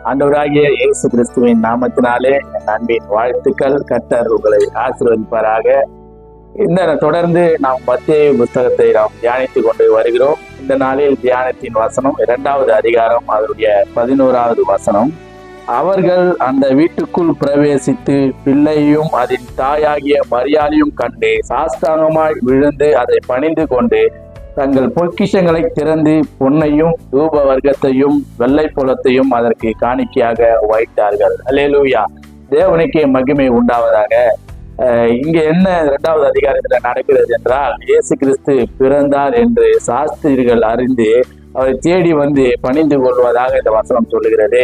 ஆண்டவராகிய இயேசு கிறிஸ்துவின் நாமத்தினாலே என் அன்பின் வாழ்த்துக்கள். கர்த்தர் உங்களை ஆசீர்வதிப்பாராக. இந்த தொடர்ந்து நாம் மத்தேயு புத்தகத்தை நாம் தியானித்துக் கொண்டு வருகிறோம். இந்த நாளில் தியானத்தின் வசனம் 2வது அதிகாரம், அதனுடைய 11வது வசனம். அவர்கள் அந்த வீட்டுக்குள் பிரவேசித்து பிள்ளையும் அதன் தாயாகிய மரியாளையும் கண்டு சாஷ்டாங்கமாய் விழுந்து அதை பணிந்து கொண்டு தங்கள் பொக்கிஷங்களை திறந்து பொன்னையும் தூப வர்க்கத்தையும் வெள்ளை புலத்தையும் அதற்கு காணிக்கையாக வைத்தார்கள். அல்லேலூயா, தேவனுக்கே மகிமை உண்டாவதாக. இங்க என்ன 2வது அதிகாரத்துல நடக்கிறது என்றால், இயேசு கிறிஸ்து பிறந்தார் என்று சாஸ்திரிகள் அறிந்து அவரை தேடி வந்து பணிந்து கொள்வதாக இந்த வசனம் சொல்லுகிறது.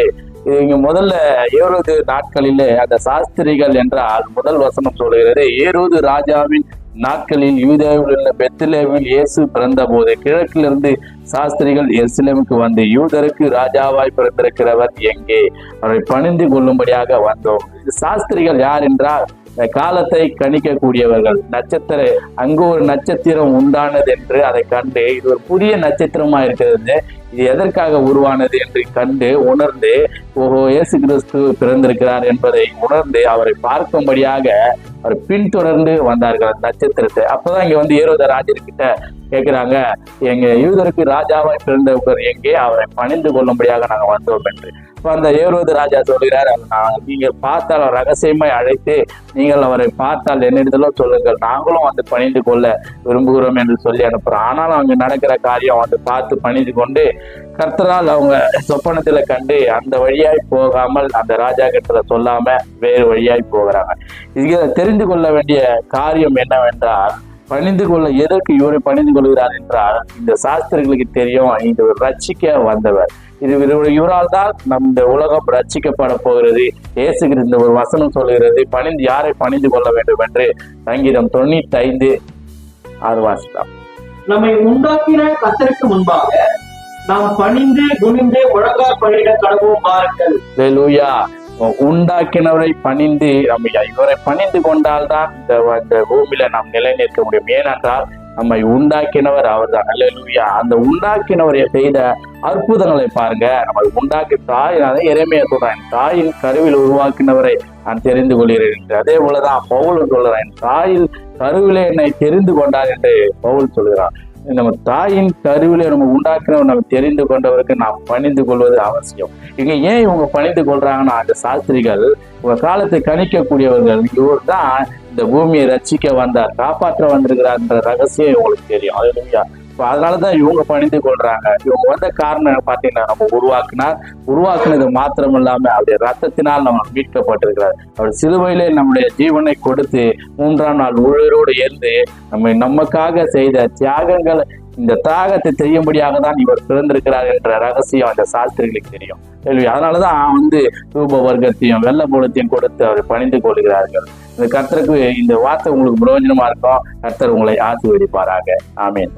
இங்க முதல்ல ஏரோது நாட்களிலே அந்த சாஸ்திரிகள் என்றால் முதல் வசனம் சொல்லுகிறது, ஏரோது ராஜாவின் நாட்களில் யூதேவில் உள்ள பெத்லெஹேமில் இயேசு பிறந்த போது கிழக்கிலிருந்து சாஸ்திரிகள் எருசலேமுக்கு வந்து யூதருக்கு ராஜாவாய் பிறந்திருக்கிறவர் எங்கே, அவரை பணிந்து கொள்ளும்படியாக வந்தோம். சாஸ்திரிகள் யார் என்றால் காலத்தை கணிக்கக்கூடியவர்கள். அங்கு ஒரு நட்சத்திரம் உண்டானது என்று அதை கண்டு இது ஒரு புதிய நட்சத்திரமா இருக்கிறது, இது எதற்காக உருவானது என்று கண்டு உணர்ந்து ஓஹோ இயேசு கிறிஸ்து பிறந்திருக்கிறார் என்பதை உணர்ந்து அவரை பார்க்கும்படியாக அவர் பின்தொடர்ந்து வந்தார்கள் நட்சத்திரத்தை. அப்பதான் இங்க வந்து ஏரோது ராஜர்கிட்ட கேட்கிறாங்க, எங்க யூதருக்கு ராஜாவாய் பிறந்தவர் எங்கே, அவரை பணிந்து கொள்ளும்படியாக நாங்க வந்தோம் என்று. அந்த ஏரோது ராஜா சொல்கிறார், நீங்கள் பார்த்தால் ரகசியமாய் அழைத்து நீங்கள் அவரை பார்த்தால் என்னிடத்துல சொல்லுங்கள், நாங்களும் வந்து பணிந்து கொள்ள விரும்புகிறோம் என்று சொல்லி அனுப்புறோம். ஆனாலும் அங்க நடக்கிற காரியம் வந்து பார்த்து பணிந்து கொண்டு கர்த்தரால் அவங்க சொப்பனத்துல கண்டு அந்த வழியாய் போகாமல் அந்த ராஜா கிட்ட சொல்லாம வேறு வழியாய் போகிறாங்க. இதுல தெரிந்து கொள்ள வேண்டிய காரியம் என்னவென்றால், பணிந்து கொள்ள எதற்கு இவரை பணிந்து கொள்கிறார் என்றால், இந்த சாஸ்திரிகளுக்கு தெரியும் இது ரட்சிக்க வந்தவர், இவரால் தான் இந்த உலகம் ரட்சிக்கப்பட போகிறது. இயேசு கிறிஸ்து ஒரு வசனம் சொல்லுகிறது, யாரை பணிந்து கொள்ள வேண்டும் என்று. சங்கீதம் 95:6 வாசிக்கலாம். நம்மை உண்டாக்கின கர்த்தருக்கு முன்பாக நாம் பணிந்து குனிந்து முழங்கால் படியிட கடவுள் பாருங்கள். அல்லேலூயா, உண்டாக்கினவரை பணிந்து இவரை பணிந்து கொண்டால்தான் இந்த பூமியில நாம் நிலை நிற்க முடியும். ஏனென்றால் நம்மை உண்டாக்கினவர் அவர் தான். அல்லேலூயா, அந்த உண்டாக்கினவர் செய்த அற்புதங்களை பாருங்க. நம்மை உண்டாக்கி எரேமியா சொல்றான், தாயின் கருவில் உருவாக்கினவரை நான் தெரிந்து கொள்கிறேன். அதே போலதான் பவுல் சொல்றான், தாயின் கருவிலே என்னை தெரிந்து கொண்டார் என்று பவுல் சொல்கிறான். நம்ம தாயின் கருவிலே நம்ம உண்டாக்குறவர் நம்ம தெரிந்து கொண்டவருக்கு நாம் பணிந்து கொள்வது அவசியம். இங்க ஏன் இவங்க பணிந்து கொள்றாங்கன்னா, அந்த சாஸ்திரிகள் உங்க காலத்தை கணிக்கக்கூடியவர்கள். இவர் தான் இந்த பூமியை ரட்சிக்க வந்தார், காப்பாற்ற வந்திருக்கிறார் என்ற ரகசியம் இவங்களுக்கு தெரியும். அல்லேலூயா, அதனாலதான் இவங்க பணிந்து கொள்றாங்க. இவங்க வந்த காரணம் பார்த்தீங்கன்னா, நம்ம உருவாக்குனது மாத்திரம் இல்லாம அவருடைய ரத்தத்தினால் நம்ம மீட்கப்பட்டிருக்கிறார். அவர் சிலுவையிலே நம்முடைய ஜீவனை கொடுத்து 3ஆம் நாள் உயிரோடு எழுந்து நமக்காக செய்த தியாகங்கள், இந்த தியாகத்தை செய்யும்படியாக தான் இவர் பிறந்திருக்கிறார் என்ற ரகசியம் அந்த சாஸ்திரிகளுக்கு தெரியும். அதனாலதான் தூப வர்க்கத்தையும் வெள்ளை போலத்தையும் கொடுத்து அவர் பணிந்து கொள்கிறார்கள். இந்த கர்த்தருக்கு இந்த வார்த்தை உங்களுக்கு பிரயோஜனமா இருக்கும். கர்த்தர் உங்களை ஆசீர்வதிப்பாராக. ஆமேன்.